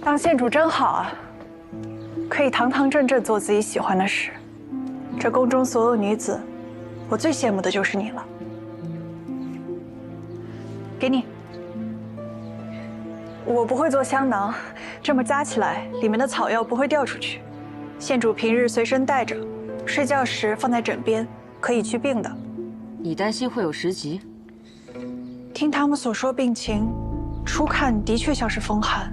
当县主真好啊，可以堂堂正正做自己喜欢的事。这宫中所有女子，我最羡慕的就是你了。给你，我不会做香囊，这么扎起来，里面的草药不会掉出去。县主平日随身带着，睡觉时放在枕边，可以祛病的。你担心会有食疾？听他们所说病情，初看的确像是风寒，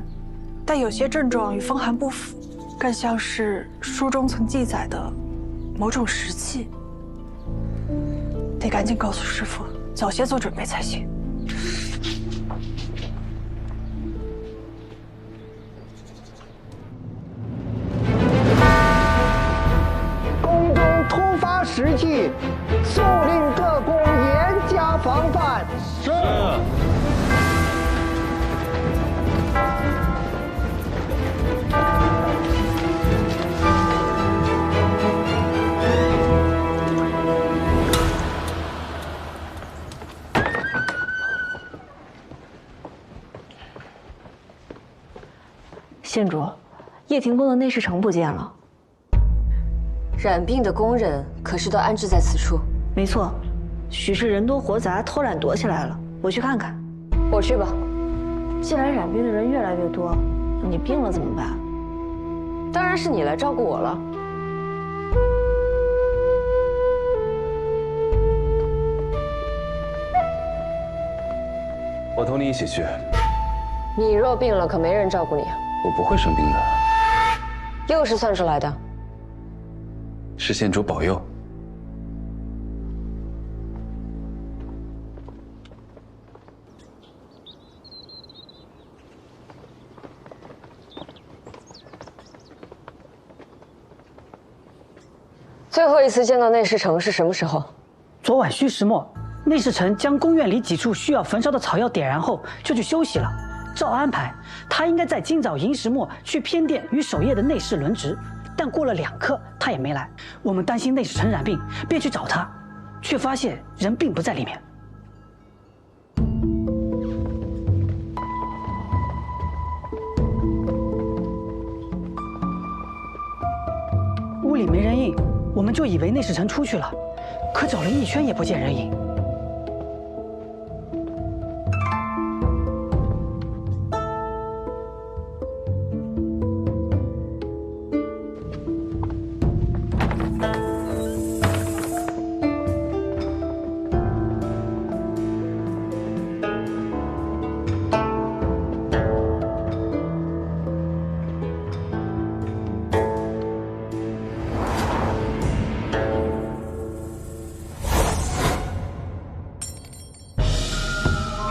但有些症状与风寒不符，更像是书中曾记载的某种湿气。得赶紧告诉师傅，早些做准备才行。宫中突发时际，速令各宫严加防范。是。县主，叶庭宫的内侍城不见了。染病的宫人可是都安置在此处？没错，许是人多活杂，偷懒躲起来了。我去看看。我去吧。既然染病的人越来越多，你病了怎么办？当然是你来照顾我了。我同你一起去。你若病了，可没人照顾你。我不会生病的。又是算出来的？是县主保佑。最后一次见到内侍城是什么时候？昨晚戌时末，内侍臣将宫院里几处需要焚烧的草药点燃后，就去休息了。照安排，他应该在今早寅时末去偏殿与守夜的内侍轮值，但过了2刻，他也没来。我们担心内侍臣染病，便去找他，却发现人并不在里面。屋里没人影，我们就以为内侍臣出去了，可找了一圈也不见人影。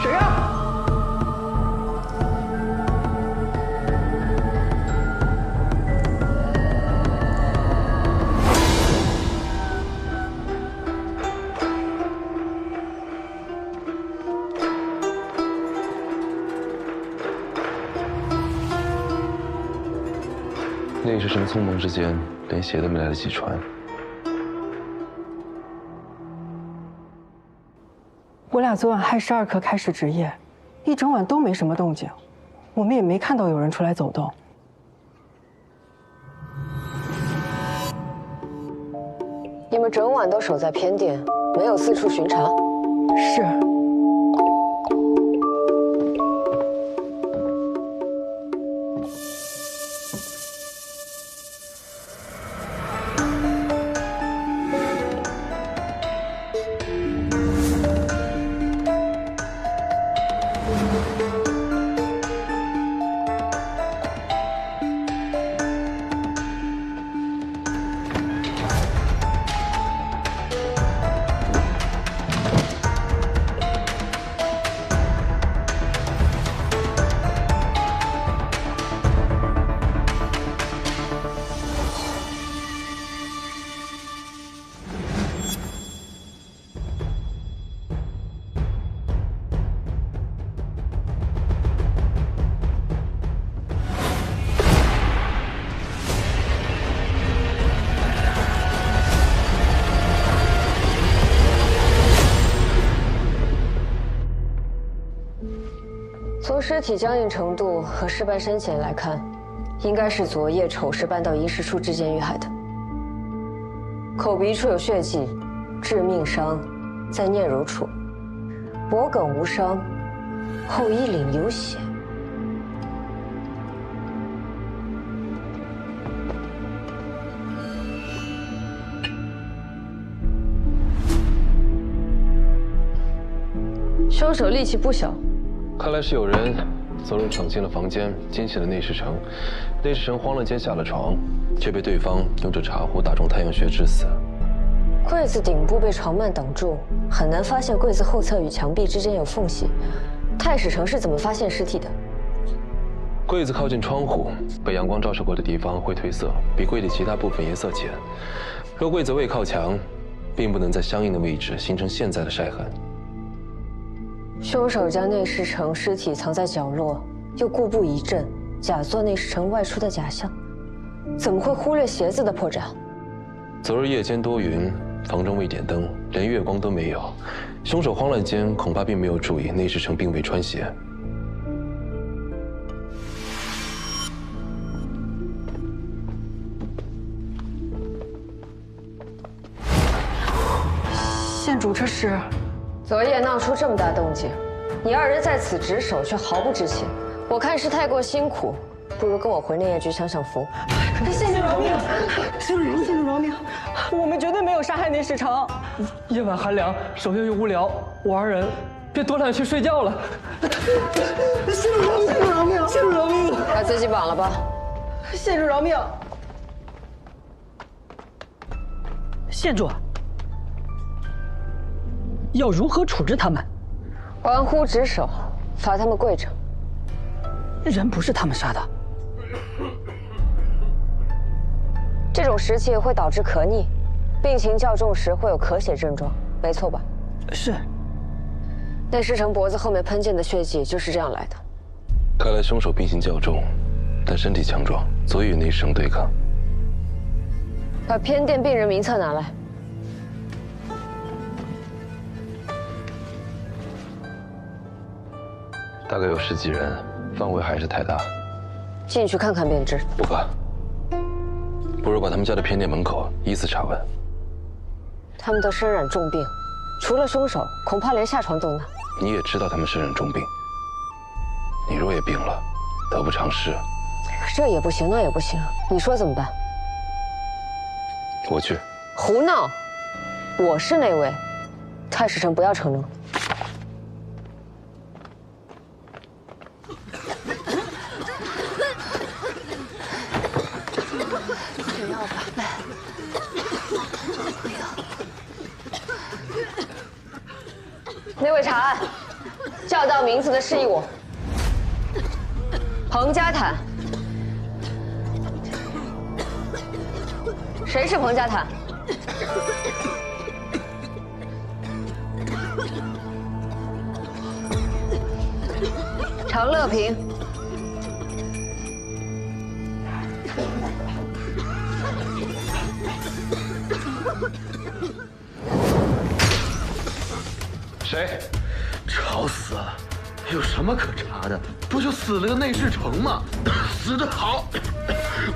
谁呀？内侍臣匆忙之间，连鞋都没来得及穿。我俩昨晚亥时2刻开始值夜，一整晚都没什么动静，我们也没看到有人出来走动。你们整晚都守在偏殿，没有四处巡查？是。尸体僵硬程度和尸斑深浅来看，应该是昨夜丑事搬到仪式处之间遇害的。口鼻处有血迹，致命伤在啮揉处，脖梗无伤，后衣领有血。凶手力气不小，看来是有人昨日闯进了房间，惊醒了内侍臣。内侍臣慌了间下了床，却被对方用这茶壶打中太阳穴致死。柜子顶部被床幔挡住，很难发现柜子后侧与墙壁之间有缝隙。太史丞是怎么发现尸体的？柜子靠近窗户，被阳光照射过的地方会褪色，比柜体其他部分颜色浅。若柜子未靠墙，并不能在相应的位置形成现在的晒痕。凶手将内侍臣尸体藏在角落，又故布疑阵，假作内侍臣外出的假象，怎么会忽略鞋子的破绽？昨日夜间多云，房中未点灯，连月光都没有。凶手慌乱间恐怕并没有注意内侍臣并未穿鞋。县主，这是……昨夜闹出这么大动静，你二人在此值守却毫不知情，我看是太过辛苦，不如跟我回内业局享享福。县主饶命！县主饶命！我们绝对没有杀害内侍臣。夜晚寒凉，守夜又无聊，我二人便躲懒去睡觉了。县主饶命！县主饶命！县主饶命！把自己绑了吧。县主饶命！县主，要如何处置他们？玩忽职守，罚他们跪着。人不是他们杀的。这种湿气会导致咳逆，病情较重时会有咳血症状，没错吧？是。内侍臣脖子后面喷溅的血迹就是这样来的。看来凶手病情较重，但身体强壮，足以与内侍臣对抗。把偏殿病人名册拿来。大概有10几人，范围还是太大。进去看看便知。不可，不如把他们叫到偏殿门口，依次查问。他们都身染重病，除了凶手，恐怕连下床都难。你也知道他们身染重病，你若也病了，得不偿失。这也不行，那也不行，你说怎么办？我去。胡闹！我是那位，太史丞不要逞能。那位查案，叫到名字的示意我。彭家坦，谁是彭家坦？常乐平，谁？吵死了！有什么可查的？不就死了个内侍丞吗？死得好！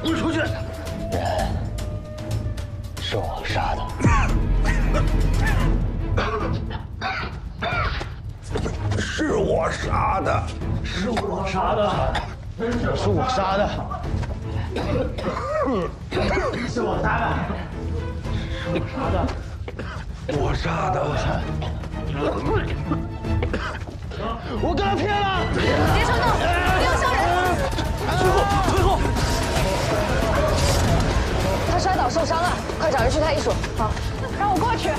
滚出去！人是我杀的。是我杀的。是我杀的。是我杀的。是我杀的。我杀的。我跟他拼了！别冲动，不要伤人。师傅，退后！他摔倒受伤了，快找人去看医术。好，让我过去。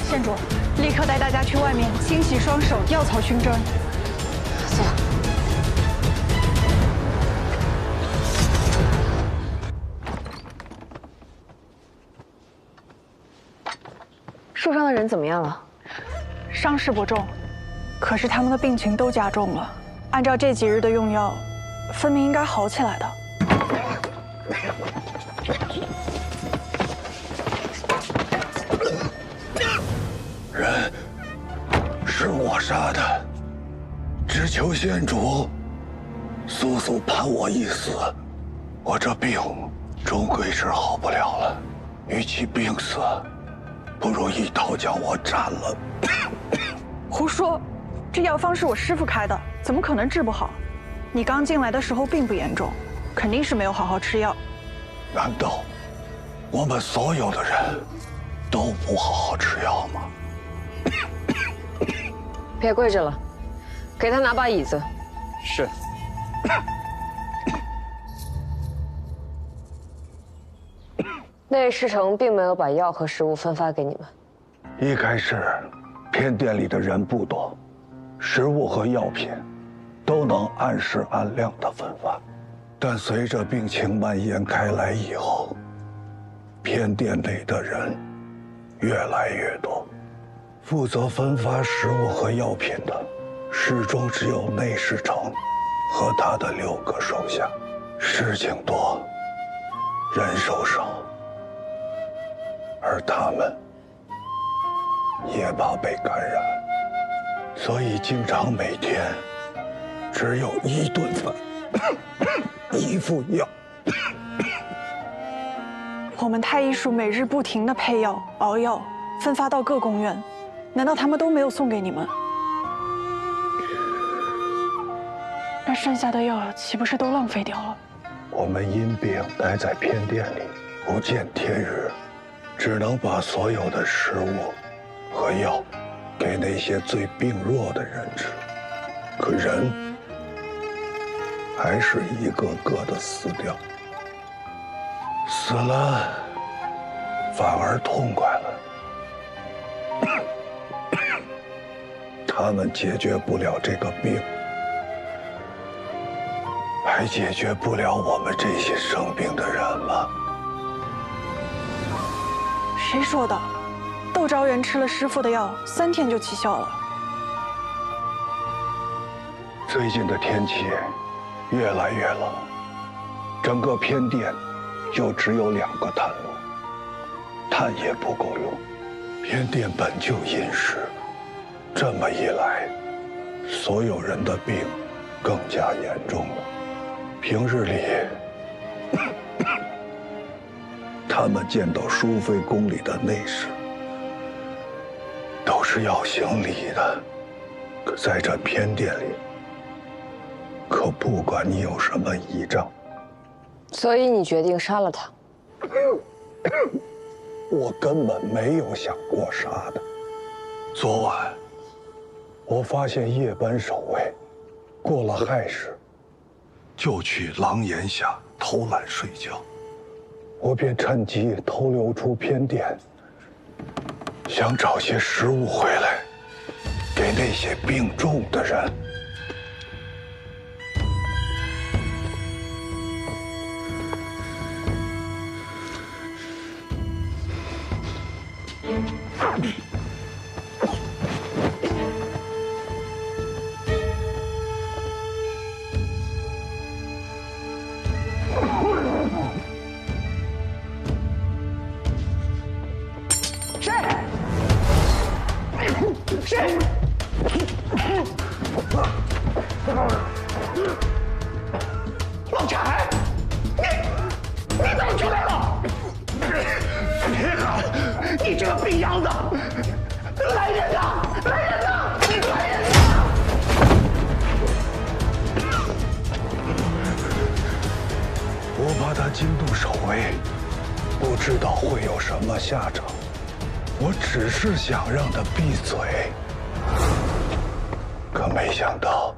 县主，立刻带大家去外面清洗双手，药草熏蒸。走。受伤的人怎么样了？伤势不重，可是他们的病情都加重了。按照这几日的用药，分明应该好起来的。人是我杀的，只求县主速速判我一死。我这病终归是好不了了，与其病死，不如一刀将我斩了。胡说！这药方是我师父开的，怎么可能治不好？你刚进来的时候并不严重，肯定是没有好好吃药。难道我们所有的人都不好好吃药吗？别跪着了，给他拿把椅子。是。内侍城并没有把药和食物分发给你们。一开始，偏殿里的人不多，食物和药品都能按时按量的分发。但随着病情蔓延开来以后，偏殿内的人越来越多，负责分发食物和药品的始终只有内侍城和他的6个手下。事情多，人手少，而他们也怕被感染，所以经常每天只有1顿饭，1副药。我们太医署每日不停地配药、熬药，分发到各宫院，难道他们都没有送给你们？那剩下的药岂不是都浪费掉了？我们因病待在偏殿里，不见天日，只能把所有的食物和药给那些最病弱的人吃。可人还是一个个的死掉，死了反而痛快了。他们解决不了这个病，还解决不了我们这些生病的人吗？谁说的？窦昭元吃了师父的药，3天就起效了。最近的天气越来越冷，整个偏殿就只有2个炭炉，炭也不够用。偏殿本就阴湿，这么一来，所有人的病更加严重了。平日里，他们见到淑妃宫里的内侍，都是要行礼的。可在这偏殿里，可不管你有什么依仗。所以你决定杀了他？我根本没有想过杀的。昨晚，我发现夜班守卫过了亥时，就去廊檐下偷懒睡觉，我便趁机偷溜出偏殿，想找些食物回来，给那些病重的人。谁？老柴，你怎么出来了？别喊！你这个病秧子！来人呐！来人呐！来人呐！我怕他惊动守卫，不知道会有什么下场。我只是想让他闭嘴，可没想到，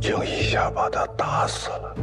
竟一下把他打死了。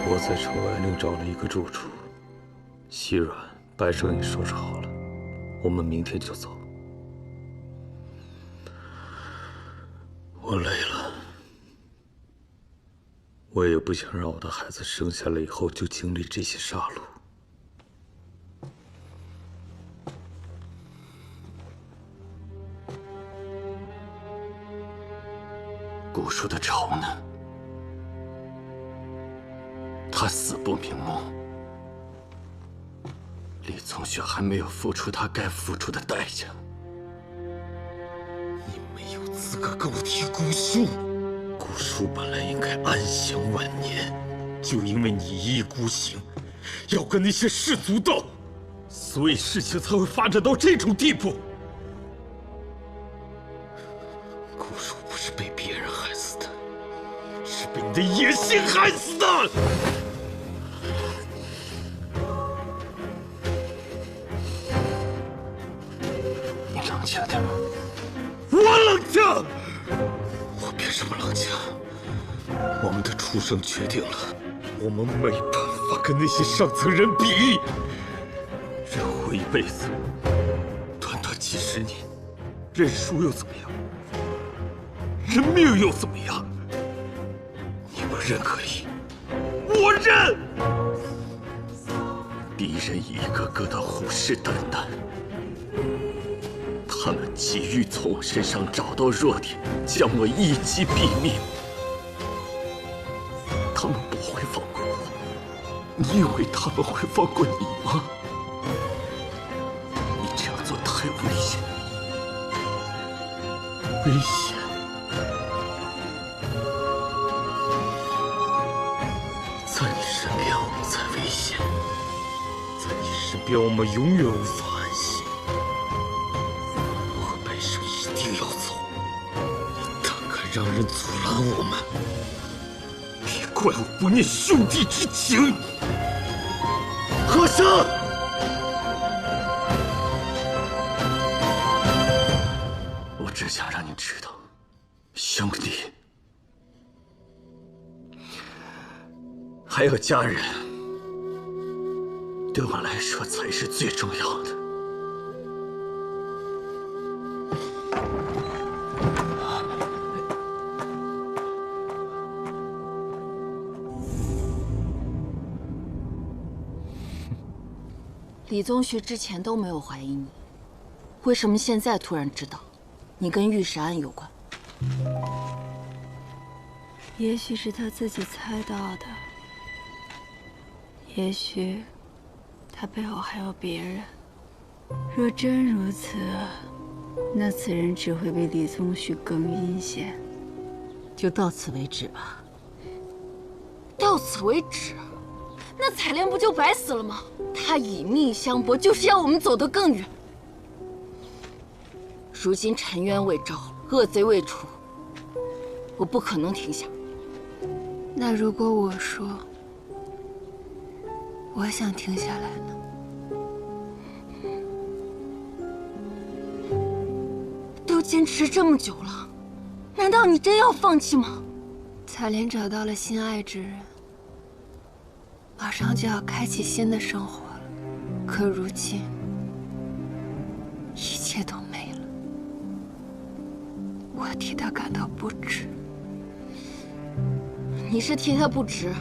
我在城外另找了一个住处。细软、白胜也收拾好了，我们明天就走。我累了，我也不想让我的孩子生下来以后就经历这些杀戮。古树的仇呢？他死不瞑目，李宗旭还没有付出他该付出的代价。你没有资格跟我提古树。古树本来应该安享晚年，就因为你一意孤行，要跟那些氏族斗，所以事情才会发展到这种地步。古树不是被别人害死的，是被你的野心害死的。冷静点，我冷静。我凭什么冷静？我们的出生决定了，我们没办法跟那些上层人比。人活一辈子，短短几十年，认输又怎么样？认命又怎么样？你们认可以，我认。敌人一个个的虎视眈眈。他们急于从我身上找到弱点，将我一击毙命。他们不会放过我，你以为他们会放过你吗？你这样做太危险，危险！在你身边我们才危险，在你身边我们永远无法安息。让人阻拦我们，别怪我不念兄弟之情。和生，我只想让你知道，兄弟，还有家人，对我来说才是最重要的。李宗旭之前都没有怀疑你，为什么现在突然知道你跟玉石案有关？也许是他自己猜到的，也许他背后还有别人。若真如此，那此人只会比李宗旭更阴险。就到此为止吧。到此为止？那彩莲不就白死了吗？他以命相搏，就是要我们走得更远。如今沉冤未招，恶贼未除，我不可能停下。那如果我说我想停下来呢？都坚持这么久了，难道你真要放弃吗？彩莲找到了心爱之人，马上就要开启新的生活了，可如今一切都没了，我替他感到不值。你是替他不值，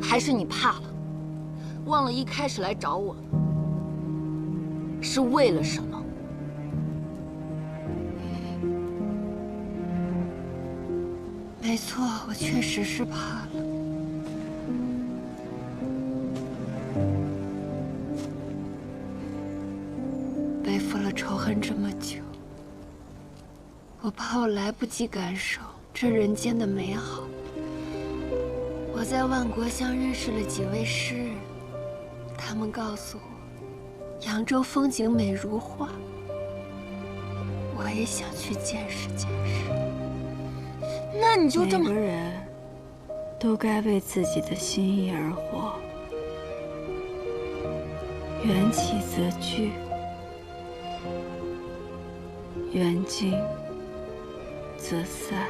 还是你怕了？忘了一开始来找我是为了什么？错，我确实是怕了。背负了仇恨这么久，我怕我来不及感受这人间的美好。我在万国乡认识了几位诗人，他们告诉我，扬州风景美如画。我也想去见识见识。那你就这么……每个人都该为自己的心意而活，缘起则聚，缘尽则散。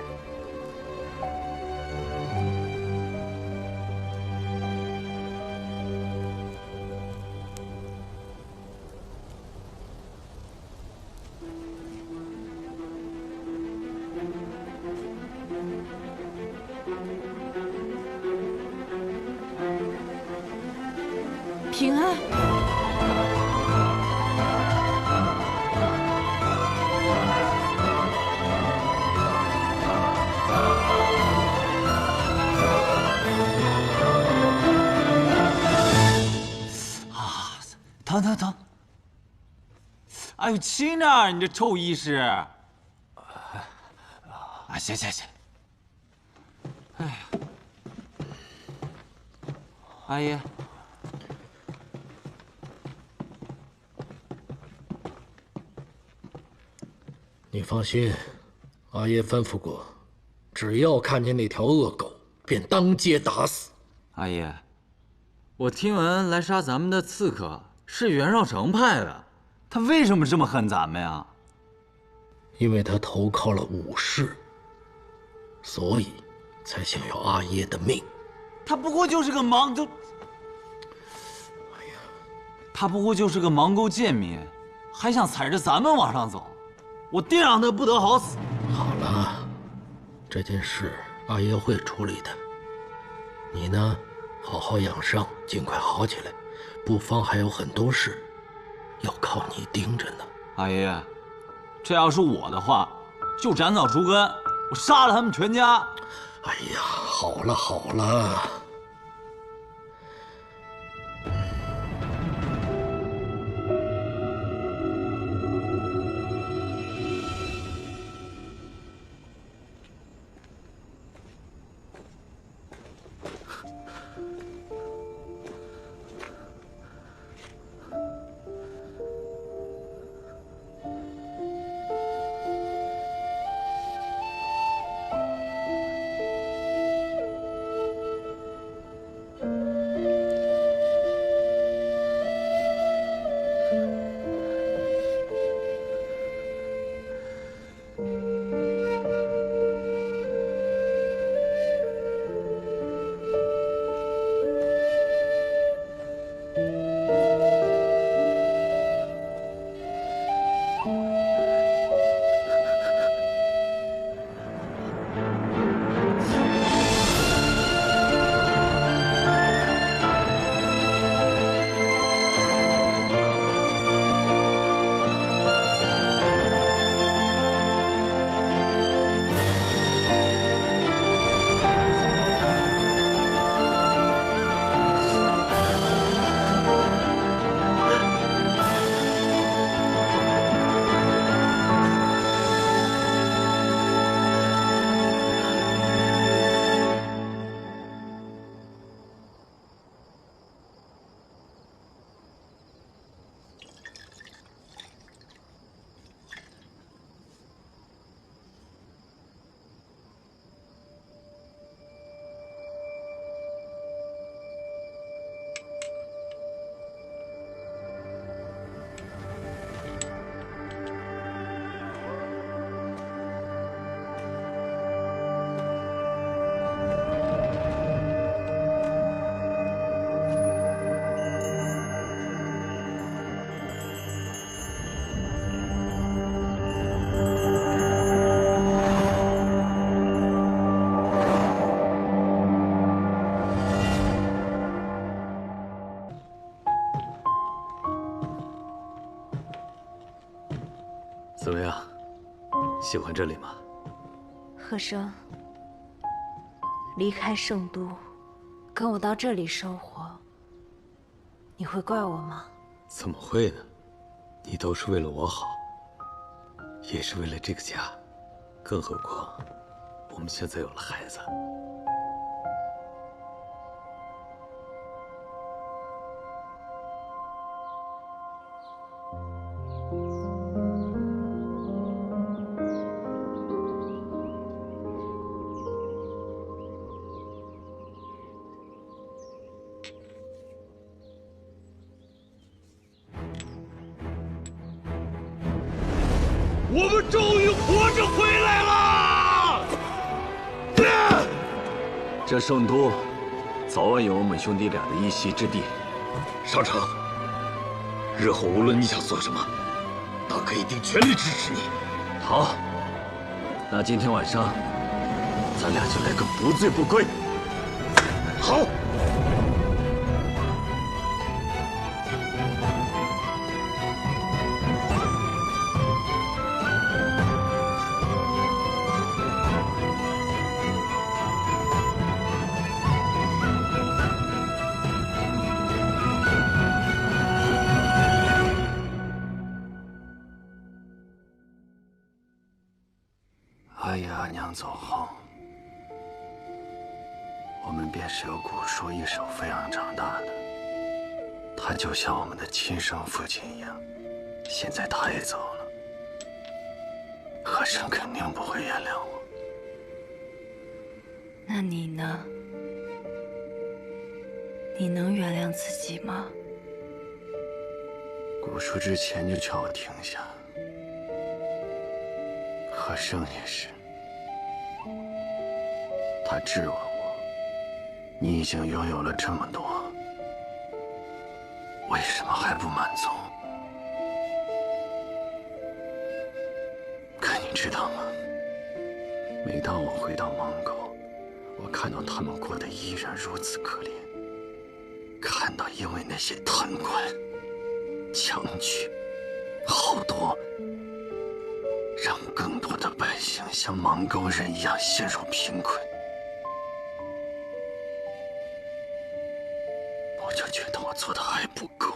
平安。疼！哎呦，轻点儿，你这臭医师！啊，行。哎呀，阿姨。你放心，阿爷吩咐过，只要看见那条恶狗，便当街打死。阿爷，我听闻来杀咱们的刺客是袁绍成派的，他为什么这么恨咱们呀？因为他投靠了武士，所以才想要阿爷的命。他不过就是个盲都……他不过就是个盲沟贱民，还想踩着咱们往上走，我定让他不得好死。好了，这件事阿爷会处理的。你呢，好好养伤，尽快好起来。布方还有很多事，要靠你盯着呢。阿爷，这要是我的话，就斩草除根，我杀了他们全家。哎呀，好了。怎么样，喜欢这里吗？贺生，离开圣都，跟我到这里生活，你会怪我吗？怎么会呢？你都是为了我好，也是为了这个家。更何况，我们现在有了孩子。我们终于活着回来了！这圣都，早晚有我们兄弟俩的一席之地。少成，日后无论你想做什么，大哥一定全力支持你。好，那今天晚上，咱俩就来个不醉不归。好。阿爷阿娘走后，我们便是由古叔一手抚养长大的。他就像我们的亲生父亲一样，现在他也走了，和珅肯定不会原谅我。那你呢？你能原谅自己吗？古叔之前就叫我停下，和珅也是。他质问我：“你已经拥有了这么多，为什么还不满足？”可你知道吗？每当我回到蒙古，我看到他们过得依然如此可怜，看到因为那些贪官、强取、豪夺，让更多的百姓像蒙古人一样陷入贫困，我就觉得我做的还不够，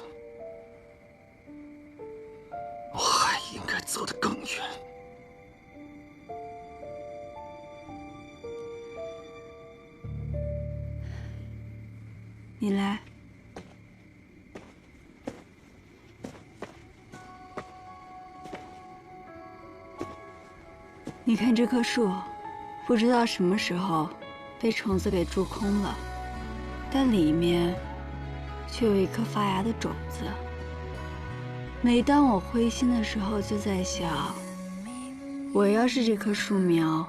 我还应该走得更远。你来。你看这棵树，不知道什么时候被虫子给蛀空了，但里面却有一颗发芽的种子。每当我灰心的时候，就在想，我要是这棵树苗，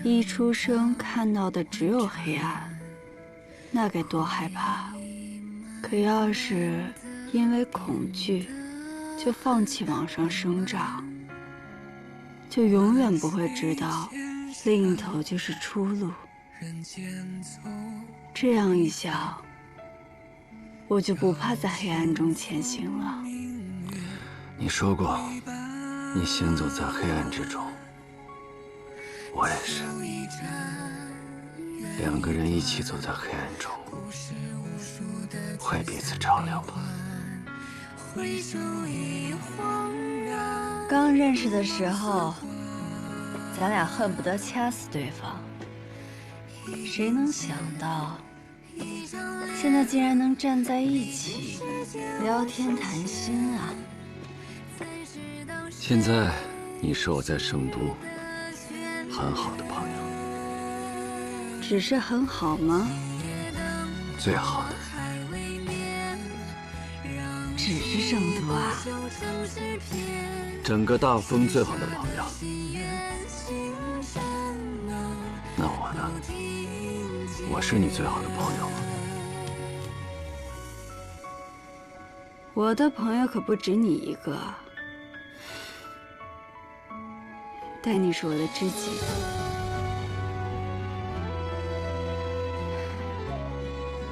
一出生看到的只有黑暗，那该多害怕！可要是因为恐惧就放弃往上生长，就永远不会知道另一头就是出路。这样一想，我就不怕在黑暗中前行了。你说过，你行走在黑暗之中，我也是。两个人一起走在黑暗中，会彼此照亮吧。刚认识的时候，咱俩恨不得掐死对方。谁能想到，现在竟然能站在一起聊天谈心啊！现在你是我在圣都很好的朋友。只是很好吗？最好的。只是圣都啊？整个大风最好的朋友。那我呢？我是你最好的朋友吗？我的朋友可不止你一个，但你是我的知己。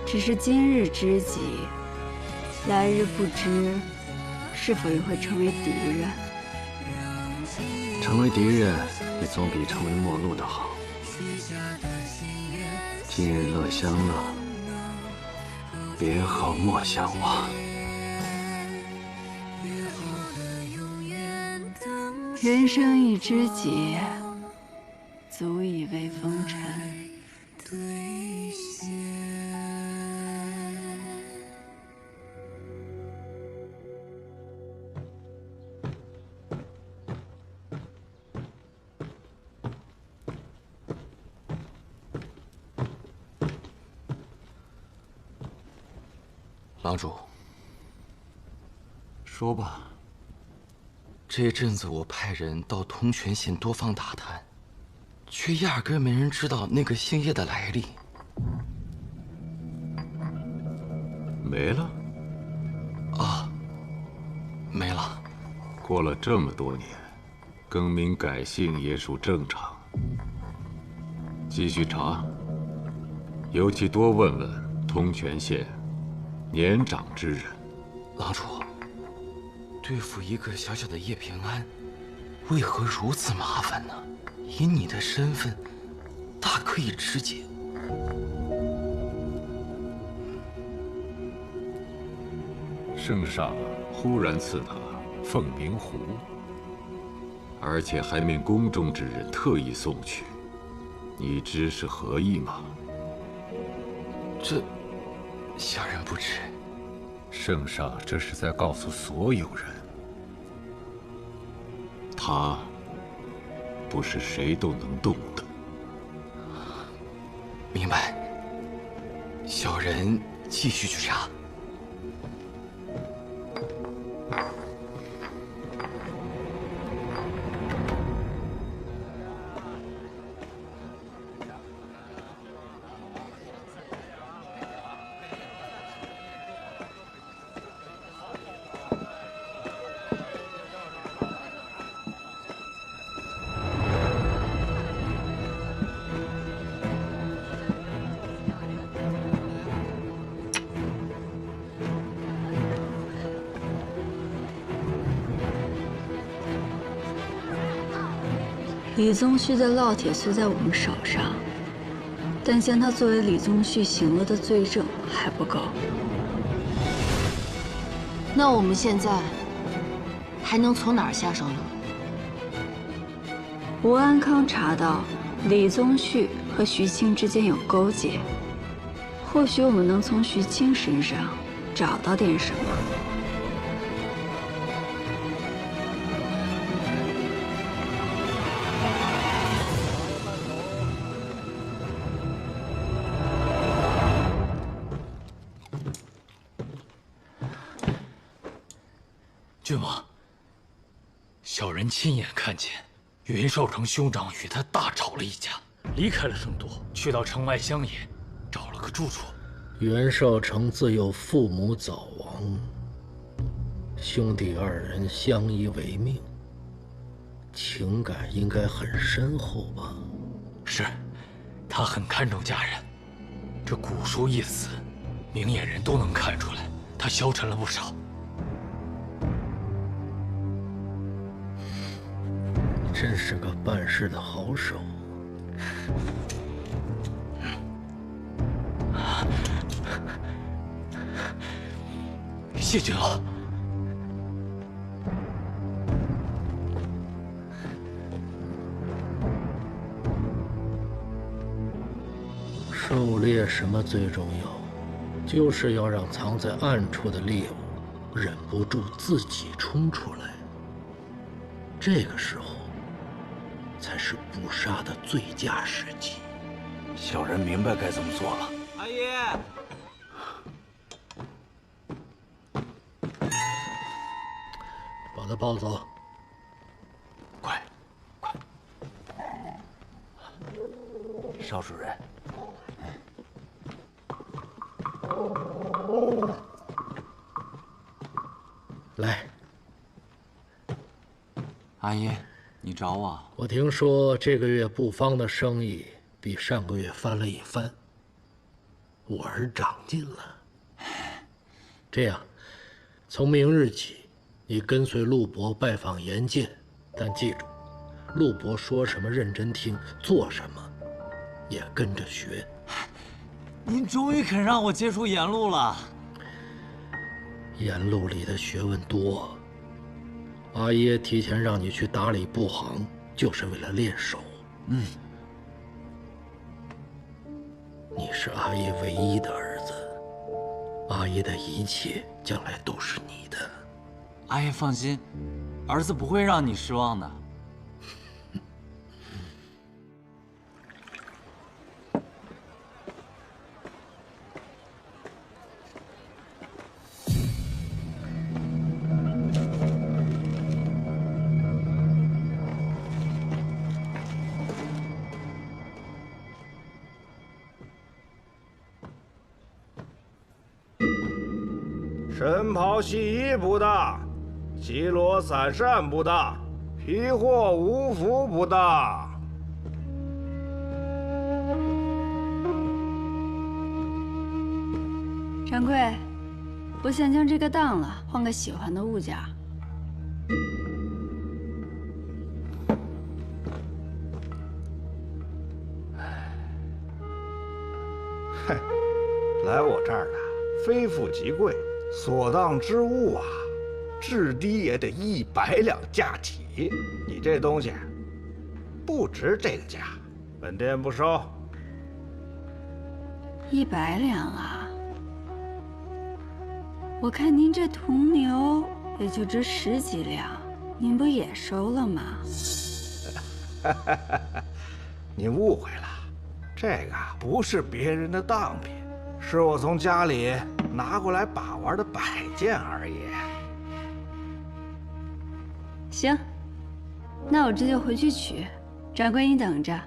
只是今日知己，来日不知是否又会成为敌人。成为敌人也总比成为陌路的好。今日乐相乐，别后莫相忘。人生一知己，足以为风尘。郎主，说吧。这阵子我派人到通泉县多方打探，却压根没人知道那个姓叶的来历。没了？啊，没了。过了这么多年，更名改姓也属正常。继续查，尤其多问问通泉县年长之人。郎主，对付一个小小的叶平安，为何如此麻烦呢？以你的身份，大可以直接。圣上忽然赐他凤鸣壶，而且还命宫中之人特意送去，你知是何意吗？这，小人不知。圣上这是在告诉所有人，他不是谁都能动的。明白。小人继续去查。李宗旭的烙铁虽在我们手上，但将他作为李宗旭行了的罪证还不够。那我们现在还能从哪儿下手呢？吴安康查到李宗旭和徐青之间有勾结，或许我们能从徐青身上找到点什么。郡王，小人亲眼看见云少城兄长与他大吵了一架，离开了圣都，去到城外乡野，找了个住处。袁绍成自幼父母早亡，兄弟二人相依为命，情感应该很深厚吧？是，他很看重家人。这古书一死，明眼人都能看出来，他消沉了不少。真是个办事的好手。谢君王。狩猎什么最重要？就是要让藏在暗处的猎物忍不住自己冲出来。这个时候才是捕杀的最佳时机。小人明白该怎么做了。阿爷，把他抱走。快，快！邵主任，来。阿爷，你找我？我听说这个月布方的生意比上个月翻了一番，我儿长进了。这样，从明日起，你跟随陆伯拜访严剑，但记住，陆伯说什么认真听，做什么也跟着学。您终于肯让我接触沿路了。沿路里的学问多，阿耶提前让你去打理布行，就是为了练手。你是阿耶唯一的儿子，阿耶的一切将来都是你的。阿爷放心，儿子不会让你失望的。神袍西夷不大，基罗散善不大，皮货无福不大。掌柜，我想将这个当了，换个喜欢的物件。嘿，来我这儿的非富即贵，所当之物啊，至低也得100两价起。你这东西不值这个价，本店不收。100两啊！我看您这铜牛也就值10几两，您不也收了吗？你误会了，这个不是别人的当品，是我从家里拿过来把玩的摆件而已。行，那我这就回去取。掌柜，你等着。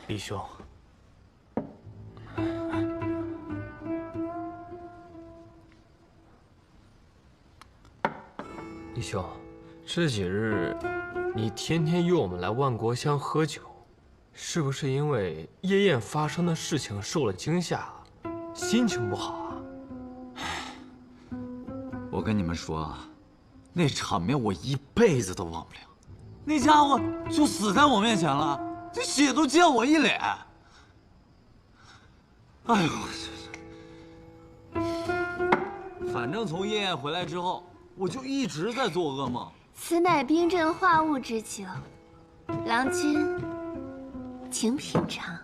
李兄，李兄，这几日你天天约我们来万国香喝酒，是不是因为夜宴发生的事情受了惊吓，心情不好啊？我跟你们说啊，那场面我一辈子都忘不了。那家伙就死在我面前了，这血都溅我一脸。哎呦，反正从夜宴回来之后，我就一直在做噩梦。此乃冰镇化物之酒，郎君，请品尝。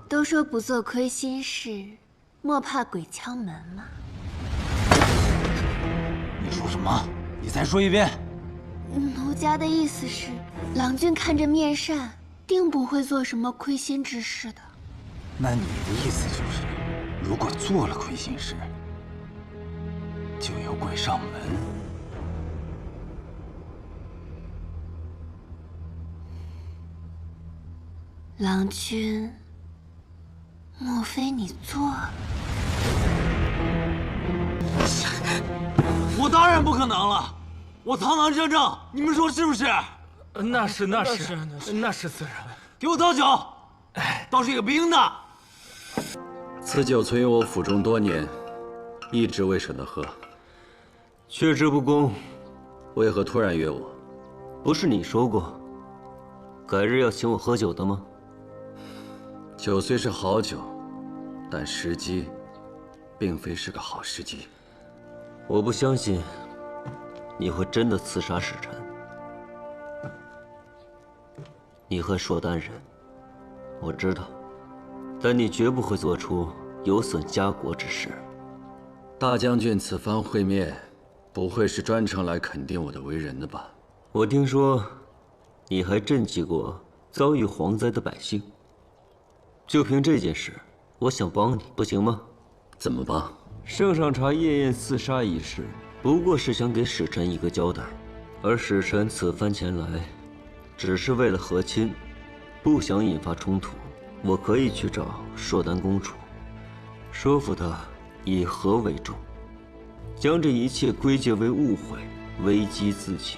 都说不做亏心事，莫怕鬼敲门嘛。你说什么？你再说一遍。奴家的意思是，郎君看着面善，定不会做什么亏心之事的。那你的意思就是，如果做了亏心事，就有鬼上门。郎君，莫非你做了？我当然不可能了，我堂堂正正，你们说是不是？那是自然。给我倒酒，倒是一个冰的。此酒存于我府中多年，一直未舍得喝。却之不恭，为何突然约我？不是你说过，改日要请我喝酒的吗？酒虽是好酒，但时机并非是个好时机。我不相信你会真的刺杀使臣。你和硕丹人，我知道，但你绝不会做出有损家国之事。大将军此番会面，不会是专程来肯定我的为人的吧？我听说，你还赈济过遭遇蝗灾的百姓。就凭这件事，我想帮你，不行吗？怎么帮？圣上查夜宴刺杀一事，不过是想给使臣一个交代，而使臣此番前来，只是为了和亲，不想引发冲突。我可以去找硕丹公主，说服她以和为重，将这一切归结为误会，危机自己。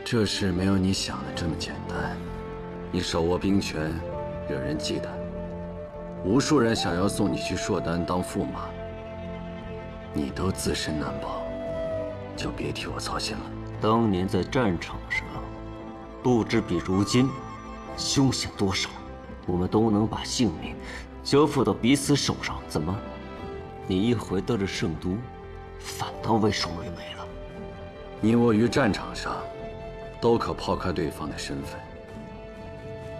这事没有你想的这么简单。你手握兵权，惹人忌惮，无数人想要送你去硕丹当驸马，你都自身难保，就别替我操心了。当年在战场上，不知比如今凶险多少。我们都能把性命交付到彼此手上，怎么，你一回到这圣都，反倒畏首畏尾了？你我于战场上都可抛开对方的身份，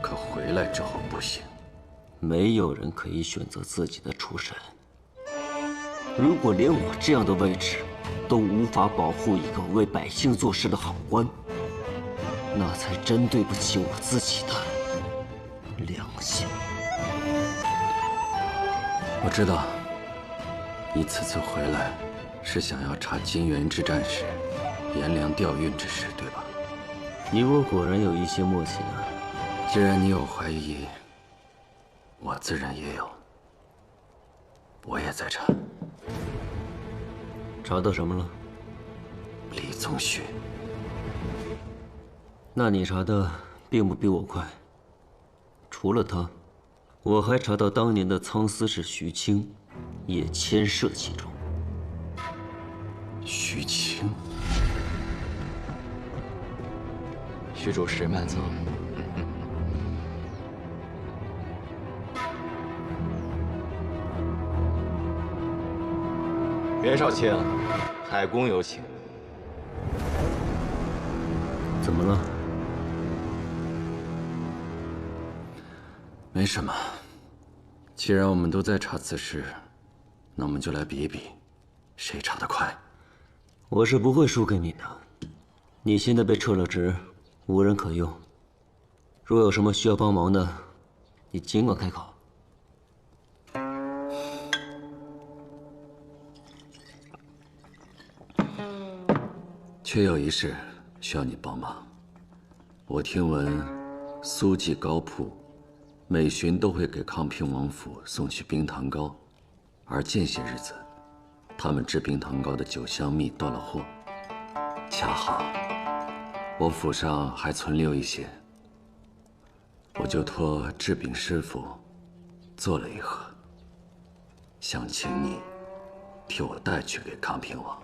可回来之后不行。没有人可以选择自己的出身。如果连我这样的位置都无法保护一个为百姓做事的好官，那才真对不起我自己的良心。我知道，你此次回来是想要查金元之战时颜良调运之事，对吧？你我果然有一些默契啊。既然你有怀疑，我自然也有。我也在查。查到什么了？李宗旭。那你查的并不比我快。除了他，我还查到当年的苍司使徐清也牵涉其中。徐清，虚主石慢走。袁绍卿，海公有请。怎么了？没什么。既然我们都在查此事，那我们就来比一比，谁查得快。我是不会输给你的。你现在被撤了职，无人可用。若有什么需要帮忙的，你尽管开口。确有一事需要你帮忙。我听闻苏记高铺每旬都会给康平王府送去冰糖糕，而间些日子，他们制冰糖糕的酒香蜜到了货，恰好我府上还存留一些，我就托制饼师傅做了一盒，想请你替我带去给康平王。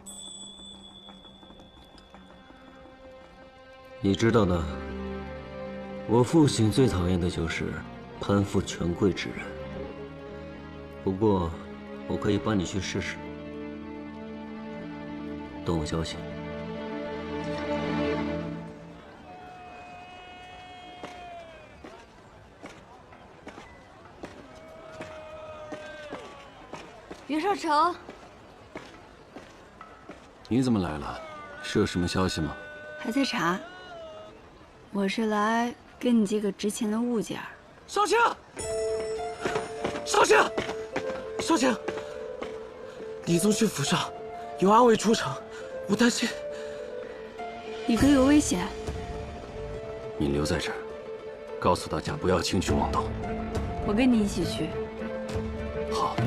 你知道的，我父亲最讨厌的就是攀附权贵之人。不过，我可以帮你去试试。等我消息。袁绍成，你怎么来了？是有什么消息吗？还在查。我是来跟你借个值钱的物件。少卿，少卿，少卿，李宗旭府上有暗卫出城，我担心李哥有危险。你留在这儿，告诉大家不要轻举妄动。我跟你一起去。好。